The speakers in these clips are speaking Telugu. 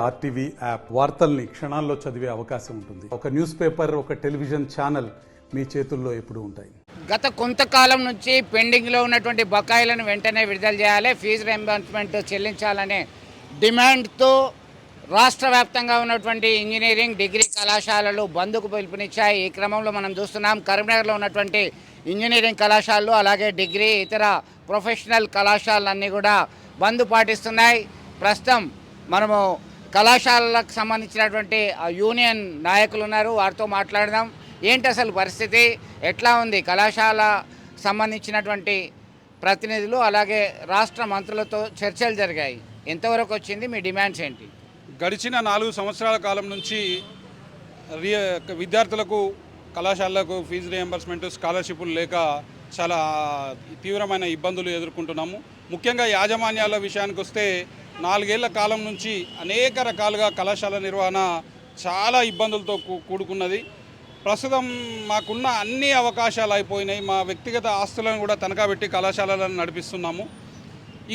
ఆర్టీవీ యాప్ వార్తల్ని క్షణాల్లో చదివే అవకాశం ఉంటుంది. ఒక న్యూస్ పేపర్, ఒక టెలివిజన్ ఛానల్ మీ చేతుల్లో ఎప్పుడూ ఉంటాయి. గత కొంతకాలం నుంచి పెండింగ్లో ఉన్నటువంటి బకాయిలను వెంటనే విడుదల చేయాలి, ఫీజు రీయింబర్స్మెంట్ చెల్లించాలనే డిమాండ్తో రాష్ట్ర వ్యాప్తంగా ఉన్నటువంటి ఇంజనీరింగ్ డిగ్రీ కళాశాలలు బంద్కు పిలుపునిచ్చాయి. ఈ క్రమంలో మనం చూస్తున్నాం కరీంనగర్లో ఉన్నటువంటి ఇంజనీరింగ్ కళాశాలలు అలాగే డిగ్రీ ఇతర ప్రొఫెషనల్ కళాశాలన్నీ కూడా బంద్ పాటిస్తున్నాయి. ప్రస్తుతం మనము కళాశాలలకు సంబంధించినటువంటి యూనియన్ నాయకులు ఉన్నారు, వారితో మాట్లాడదాం. ఏంటి అసలు పరిస్థితి, ఎట్లా ఉంది? కళాశాల సంబంధించినటువంటి ప్రతినిధులు అలాగే రాష్ట్ర మంత్రులతో చర్చలు జరిగాయి, ఎంతవరకు వచ్చింది? మీ డిమాండ్స్ ఏంటి? గడిచిన 4 సంవత్సరాల కాలం నుంచి విద్యార్థులకు కళాశాలలకు ఫీజు రీయింబర్స్మెంట్ స్కాలర్షిప్లు లేక చాలా తీవ్రమైన ఇబ్బందులు ఎదుర్కొంటున్నాము. ముఖ్యంగా యాజమాన్యాల విషయానికి వస్తే 4 ఏళ్ల కాలం నుంచి అనేక రకాలుగా కళాశాల నిర్వహణ చాలా ఇబ్బందులతో కూడుకున్నది. ప్రస్తుతం మాకున్న అన్ని అవకాశాలు అయిపోయినాయి. మా వ్యక్తిగత ఆస్తులను కూడా తనఖా పెట్టి కళాశాలలను నడిపిస్తున్నాము.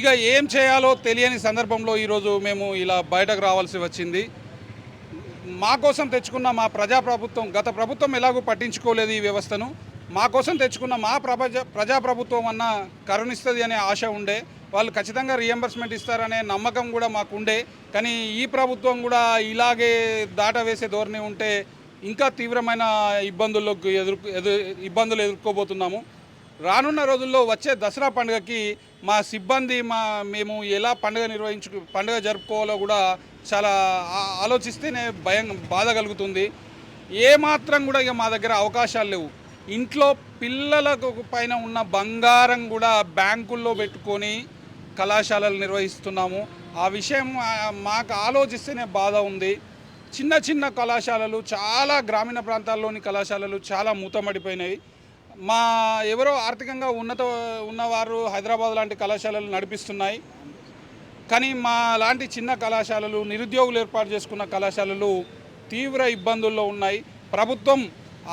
ఇక ఏం చేయాలో తెలియని సందర్భంలో ఈరోజు మేము ఇలా బయటకు రావాల్సి వచ్చింది. మా కోసం తెచ్చుకున్న మా ప్రజాప్రభుత్వం, గత ప్రభుత్వం ఎలాగో పట్టించుకోలేదు ఈ వ్యవస్థను, మా కోసం తెచ్చుకున్న మా ప్రజాప్రభుత్వం అన్న కరుణిస్తుంది అనే ఆశ ఉండే, వాళ్ళు ఖచ్చితంగా రీయింబర్స్మెంట్ ఇస్తారనే నమ్మకం కూడా మాకు ఉండే. కానీ ఈ ప్రభుత్వం కూడా ఇలాగే దాట వేసే ధోరణి ఉంటే ఇంకా తీవ్రమైన ఇబ్బందులు ఎదుర్కోబోతున్నాము. రానున్న రోజుల్లో వచ్చే దసరా పండుగకి మా సిబ్బంది మేము ఎలా పండుగ జరుపుకోవాలో కూడా చాలా ఆలోచిస్తేనే బాధ కలుగుతుంది. ఏమాత్రం కూడా ఇక మా దగ్గర అవకాశాలు లేవు. ఇంట్లో పిల్లలకు పైన ఉన్న బంగారం కూడా బ్యాంకుల్లో పెట్టుకొని కళాశాలలు నిర్వహిస్తున్నాము. ఆ విషయం మాకు ఆలోచిస్తేనే బాధ ఉంది. చిన్న చిన్న కళాశాలలు, చాలా గ్రామీణ ప్రాంతాల్లోని కళాశాలలు చాలా మూతమడిపోయినాయి. ఎవరో ఆర్థికంగా ఉన్నవారు హైదరాబాద్ లాంటి కళాశాలలు నడిపిస్తున్నాయి. కానీ మా లాంటి చిన్న కళాశాలలు, నిరుద్యోగులు ఏర్పాటు చేసుకున్న కళాశాలలు తీవ్ర ఇబ్బందుల్లో ఉన్నాయి. ప్రభుత్వం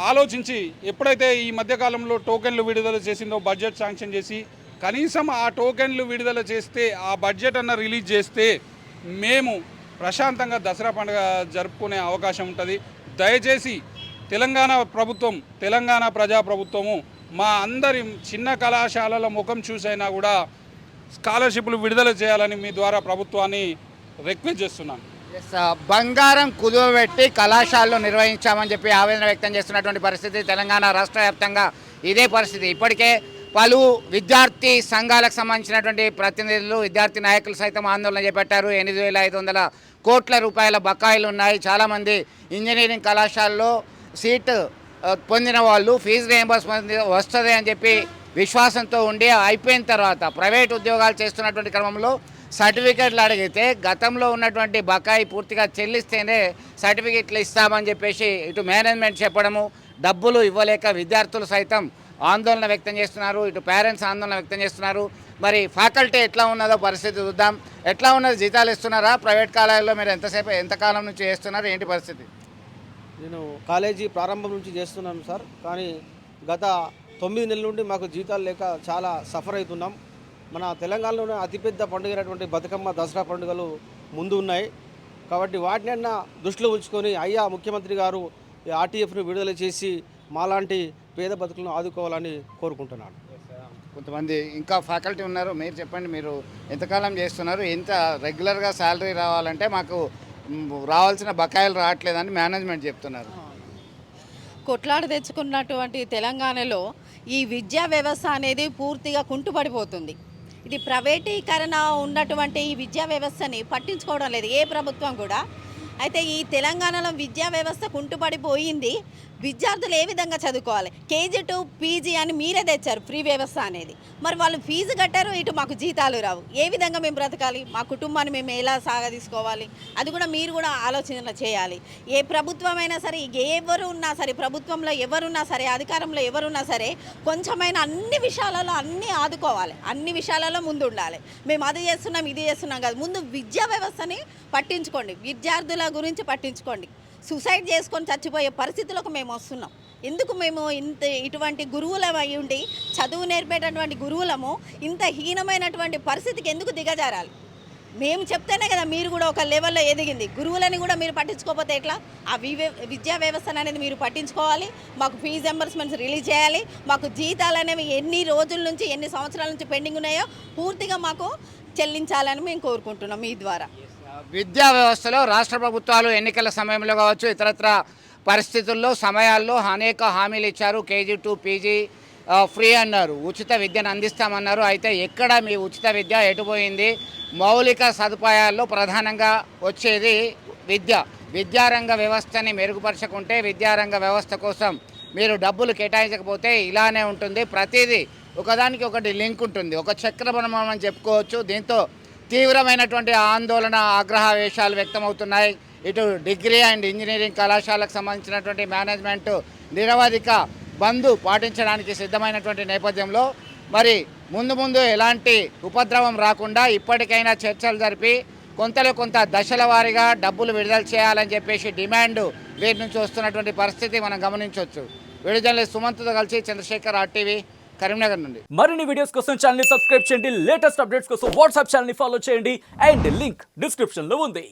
ఆలోచించి ఎప్పుడైతే ఈ మధ్యకాలంలో టోకెన్లు విడుదల చేసిందో, బడ్జెట్ శాంక్షన్ చేసి కనీసం ఆ టోకెన్లు విడుదల చేస్తే, ఆ బడ్జెట్ అన్న రిలీజ్ చేస్తే మేము ప్రశాంతంగా దసరా పండుగ జరుపుకునే అవకాశం ఉంటుంది. దయచేసి తెలంగాణ ప్రభుత్వం, తెలంగాణ ప్రజాప్రభుత్వము మా అందరి చిన్న కళాశాలల ముఖం చూసైనా కూడా స్కాలర్షిప్లు విడుదల చేయాలని మీ ద్వారా ప్రభుత్వాన్ని రిక్వెస్ట్ చేస్తున్నాను. బంగారం కుదువబెట్టి కళాశాలలో నిర్వహించామని చెప్పి ఆవేదన వ్యక్తం చేస్తున్నటువంటి పరిస్థితి తెలంగాణ రాష్ట్ర వ్యాప్తంగా ఇదే పరిస్థితి. ఇప్పటికే పలు విద్యార్థి సంఘాలకు సంబంధించినటువంటి ప్రతినిధులు, విద్యార్థి నాయకులు సైతం ఆందోళన చేపట్టారు. 8,500 కోట్ల రూపాయల బకాయిలు ఉన్నాయి. చాలామంది ఇంజనీరింగ్ కళాశాలలో సీటు పొందిన వాళ్ళు ఫీజు రీయింబర్స్మెంట్ వస్తుంది అని చెప్పి విశ్వాసంతో ఉండి అయిపోయిన తర్వాత ప్రైవేట్ ఉద్యోగాలు చేస్తున్నటువంటి క్రమంలో సర్టిఫికెట్లు అడిగితే గతంలో ఉన్నటువంటి బకాయి పూర్తిగా చెల్లిస్తేనే సర్టిఫికెట్లు ఇస్తామని చెప్పేసి ఇటు మేనేజ్మెంట్ చెప్పడము, డబ్బులు ఇవ్వలేక విద్యార్థులు సైతం ఆందోళన వ్యక్తం చేస్తున్నారు, ఇటు పేరెంట్స్ ఆందోళన వ్యక్తం చేస్తున్నారు. మరి ఫ్యాకల్టీ ఎట్లా ఉన్నదో పరిస్థితి చూద్దాం. ఎట్లా ఉన్నది? జీతాలు ఇస్తున్నారా? ప్రైవేట్ కాలేజీలో మీరు ఎంతకాలం నుంచి చేస్తున్నారు? ఏంటి పరిస్థితి? నేను కాలేజీ ప్రారంభం నుంచి చేస్తున్నాను సార్, కానీ గత 9 నెలల నుండి మాకు జీతాలు లేక చాలా సఫర్ అవుతున్నాం. మన తెలంగాణలోనే అతిపెద్ద పండుగ అయినటువంటి బతుకమ్మ, దసరా పండుగలు ముందు ఉన్నాయి. కాబట్టి వాటినైనా దృష్టిలో ఉంచుకొని అయ్యా ముఖ్యమంత్రి గారు ఆర్టీఎఫ్ను విడుదల చేసి మాలాంటి పేద బతుకులను ఆదుకోవాలని కోరుకుంటున్నాను. కొంతమంది ఇంకా ఫ్యాకల్టీ ఉన్నారు, మీరు చెప్పండి, మీరు ఎంతకాలం చేస్తున్నారు? ఎంత రెగ్యులర్గా శాలరీ రావాలంటే మాకు రావాల్సిన బకాయిలు రావట్లేదని మేనేజ్మెంట్ చెప్తున్నారు. కొట్లాడి తెచ్చుకున్నటువంటి తెలంగాణలో ఈ విద్యా వ్యవస్థ అనేది పూర్తిగా కుంటుపడిపోతుంది. ఇది ప్రైవేటీకరణ ఉన్నటువంటి ఈ విద్యా వ్యవస్థని పట్టించుకోవడం లేదు ఏ ప్రభుత్వం కూడా. అయితే ఈ తెలంగాణలో విద్యా వ్యవస్థ కుంటుపడిపోయింది. విద్యార్థులు ఏ విధంగా చదువుకోవాలి? కేజీ టు పీజీ అని మీరే తెచ్చారు ఫ్రీ వ్యవస్థ అనేది. మరి వాళ్ళు ఫీజు కట్టారు, ఇటు మాకు జీతాలు రావు. ఏ విధంగా మేము బ్రతకాలి? మా కుటుంబాన్ని మేము ఎలా సాగదీసుకోవాలి? అది కూడా మీరు కూడా ఆలోచన చేయాలి. ఏ ప్రభుత్వమైనా సరే, ఎవరు ఉన్నా సరే, ప్రభుత్వంలో ఎవరున్నా సరే, అధికారంలో ఎవరున్నా సరే, కొంచెమైనా అన్ని విషయాలలో అన్నీ ఆదుకోవాలి, అన్ని విషయాలలో ముందు ఉండాలి. మేము అది చేస్తున్నాం, ఇది చేస్తున్నాం కాదు. ముందు విద్యా వ్యవస్థని పట్టించుకోండి, విద్యార్థుల గురించి పట్టించుకోండి. సూసైడ్ చేసుకొని చచ్చిపోయే పరిస్థితులకు మేము వస్తున్నాం. ఎందుకు మేము ఇటువంటి గురువులం అయి ఉండి, చదువు నేర్పేటటువంటి గురువులము ఇంత హీనమైనటువంటి పరిస్థితికి ఎందుకు దిగజారాలి? మేము చెప్తేనే కదా మీరు కూడా ఒక లెవెల్లో ఎదిగింది. గురువులని కూడా మీరు పట్టించుకోకపోతే ఎట్లా? ఆ విద్యా వ్యవస్థను అనేది మీరు పట్టించుకోవాలి. మాకు ఫీజు ఎంబర్స్మెంట్స్ రిలీజ్ చేయాలి. మాకు జీతాలు అనేవి ఎన్ని రోజుల నుంచి ఎన్ని సంవత్సరాల నుంచి పెండింగ్ ఉన్నాయో పూర్తిగా మాకు చెల్లించాలని మేము కోరుకుంటున్నాం మీ ద్వారా. విద్యా వ్యవస్థలో రాష్ట్ర ప్రభుత్వాలు ఎన్నికల సమయంలో కావచ్చు, ఇతరత్ర పరిస్థితుల్లో సమయాల్లో అనేక హామీలు ఇచ్చారు. కేజీ టు పీజీ ఫ్రీ అన్నారు, ఉచిత విద్యను అందిస్తామన్నారు. అయితే ఎక్కడ మీ ఉచిత విద్య ఎటుపోయింది? మౌలిక సదుపాయాల్లో ప్రధానంగా వచ్చేది విద్యారంగ వ్యవస్థని మెరుగుపరచకుంటే, విద్యారంగ వ్యవస్థ కోసం మీరు డబ్బులు కేటాయించకపోతే ఇలానే ఉంటుంది. ప్రతిదీ ఒకదానికి ఒకటి లింక్ ఉంటుంది, ఒక చక్రభ్రమణం అని చెప్పుకోవచ్చు. దీంతో తీవ్రమైనటువంటి ఆందోళన, ఆగ్రహావేశాలు వ్యక్తమవుతున్నాయి. ఇటు డిగ్రీ అండ్ ఇంజనీరింగ్ కళాశాలకు సంబంధించినటువంటి మేనేజ్మెంట్ నిరవధిక బంద్ పాటించడానికి సిద్ధమైనటువంటి నేపథ్యంలో మరి ముందు ఎలాంటి ఉపద్రవం రాకుండా ఇప్పటికైనా చర్చలు జరిపి కొంత దశల వారీగా డబ్బులు విడుదల చేయాలని చెప్పేసి డిమాండ్ వీరి నుంచి వస్తున్నటువంటి పరిస్థితి మనం గమనించవచ్చు. వీడియో జర్నలిస్ట్ సుమంత్తో కలిసి చంద్రశేఖర్, RTV, కరీంనగర్ నుండి. మరిన్ని వీడియోస్ కోసం ఛానల్ ని సబ్స్క్రైబ్ చేయండి. లేటెస్ట్ అప్డేట్స్ కోసం వాట్సాప్ ఛానల్ ని ఫాలో చేయండి. అండ్ లింక్ డిస్క్రిప్షన్ లో ఉంది.